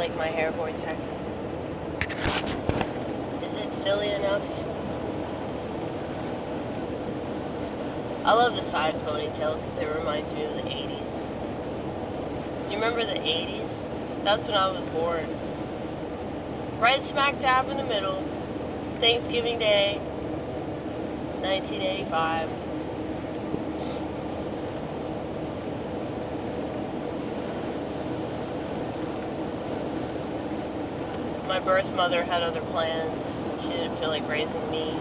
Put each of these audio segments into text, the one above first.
like my hair vortex. Is it silly enough? I love the side ponytail because it reminds me of the 80s. You remember the 80s? That's when I was born. Right smack dab in the middle. Thanksgiving Day, 1985. My birth mother had other plans. She didn't feel like raising me.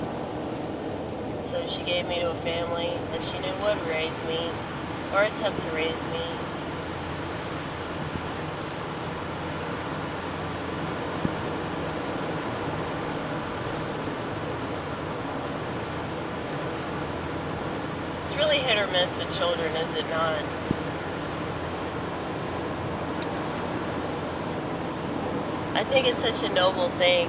So she gave me to a family that she knew would raise me, or attempt to raise me. It's really hit or miss with children, is it not? I think it's such a noble thing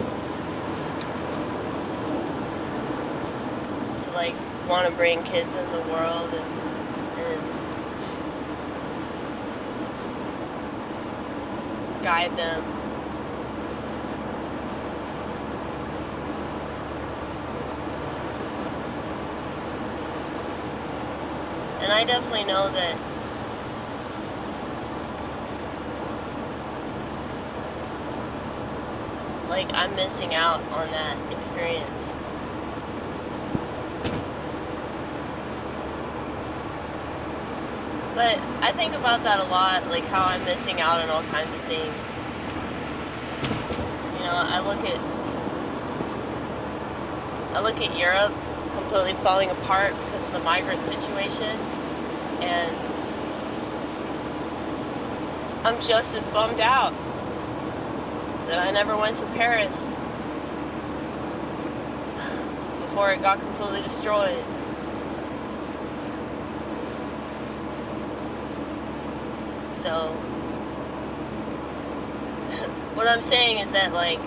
to like want to bring kids in the world and guide them. And I definitely know that like I'm missing out on that experience. But I think about that a lot, like how I'm missing out on all kinds of things. You know, I look at Europe completely falling apart because of the migrant situation, and I'm just as bummed out that I never went to Paris before it got completely destroyed. So, what I'm saying is that, like,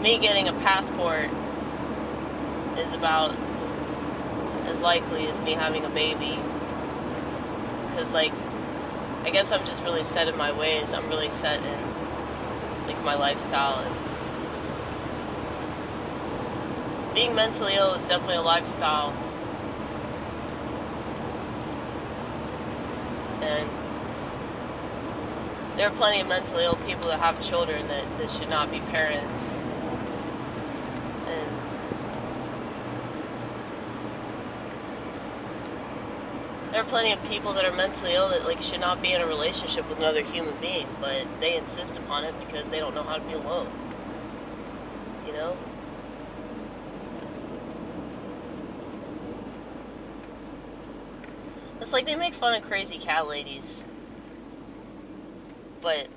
me getting a passport is about as likely as me having a baby. Because, like, I guess I'm just really set in my ways. I'm really set in, like, my lifestyle. And being mentally ill is definitely a lifestyle. And there are plenty of mentally ill people that have children that should not be parents. And there are plenty of people that are mentally ill that like should not be in a relationship with another human being, but they insist upon it because they don't know how to be alone. You know? It's like they make fun of crazy cat ladies, but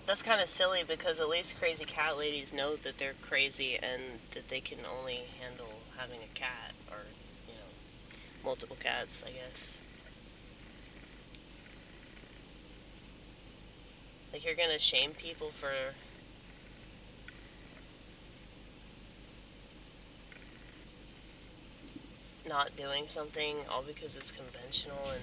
that's kind of silly because at least crazy cat ladies know that they're crazy and that they can only handle having a cat or, you know, multiple cats, I guess. Like, you're gonna shame people for not doing something all because it's conventional and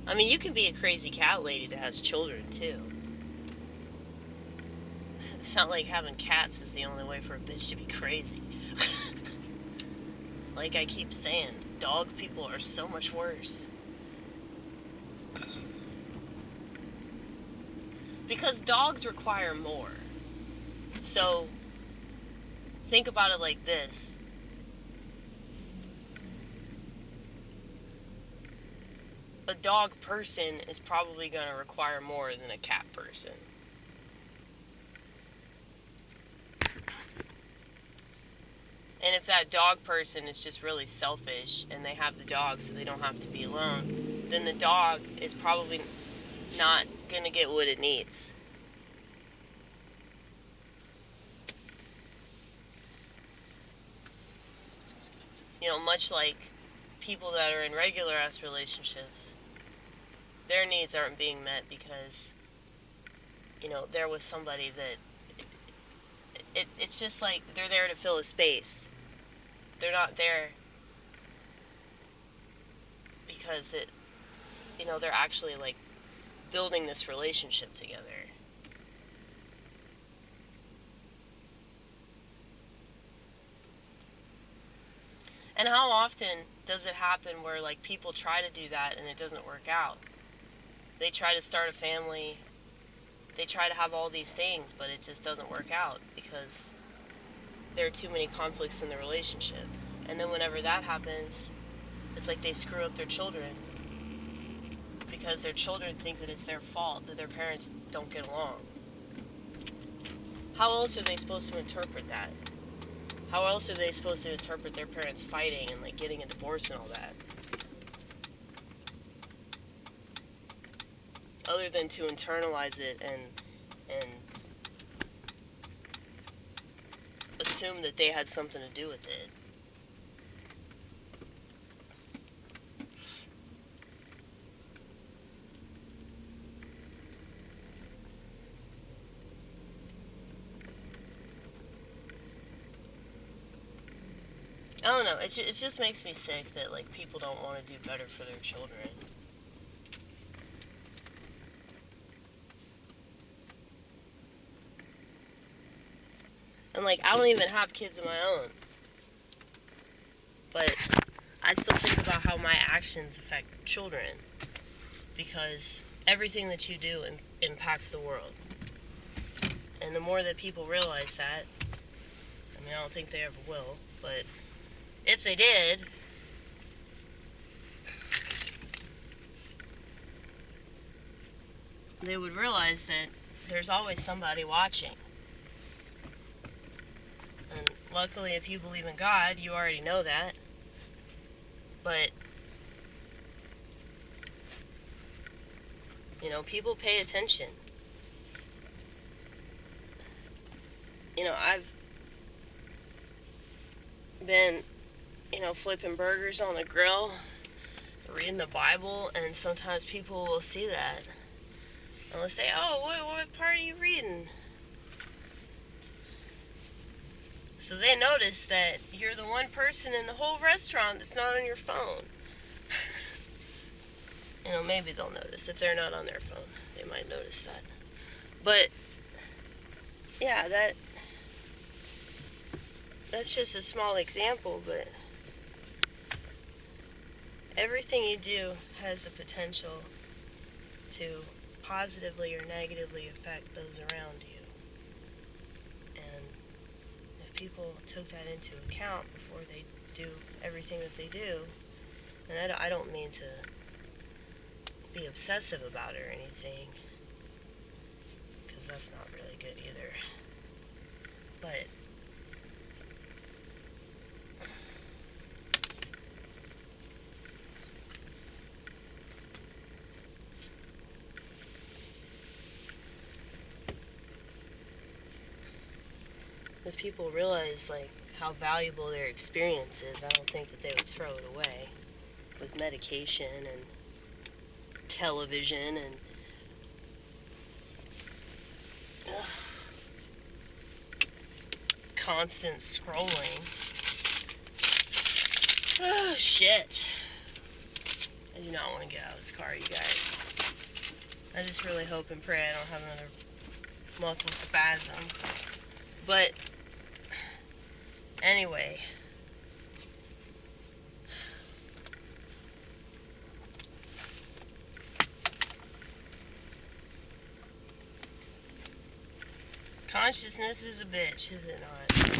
I mean, you can be a crazy cat lady that has children too. It's not like having cats is the only way for a bitch to be crazy. Like I keep saying, dog people are so much worse. Because dogs require more. So, think about it like this. A dog person is probably going to require more than a cat person. And if that dog person is just really selfish and they have the dog so they don't have to be alone, then the dog is probably not going to get what it needs. You know, much like people that are in regular ass relationships, their needs aren't being met because, you know, they're with somebody that it's just like they're there to fill a space. They're not there because they're actually like building this relationship together. And how often does it happen where like people try to do that and it doesn't work out? They try to start a family, they try to have all these things, but it just doesn't work out because there are too many conflicts in the relationship. And then whenever that happens, it's like they screw up their children because their children think that it's their fault that their parents don't get along. How else are they supposed to interpret that? How else are they supposed to interpret their parents fighting and like getting a divorce and all that? Other than to internalize it and assume that they had something to do with it. I don't know, it just makes me sick that like people don't want to do better for their children. And like, I don't even have kids of my own, but I still think about how my actions affect children, because everything that you do impacts the world. And the more that people realize that, I mean, I don't think they ever will, but if they did, they would realize that there's always somebody watching. And luckily, if you believe in God, you already know that. But, people pay attention. I've been, flipping burgers on the grill, reading the Bible, and sometimes people will see that. And they'll say, oh, what part are you reading? So they notice that you're the one person in the whole restaurant that's not on your phone. Maybe they'll notice. If they're not on their phone, they might notice that. But, yeah, that's just a small example, but everything you do has the potential to positively or negatively affect those around you. And if people took that into account before they do everything that they do, and I don't mean to be obsessive about it or anything, because that's not really good either. But if people realize like how valuable their experience is, I don't think that they would throw it away with medication and television and constant scrolling. Oh shit. I do not want to get out of this car, you guys. I just really hope and pray I don't have another muscle spasm. But anyway, consciousness is a bitch, is it not?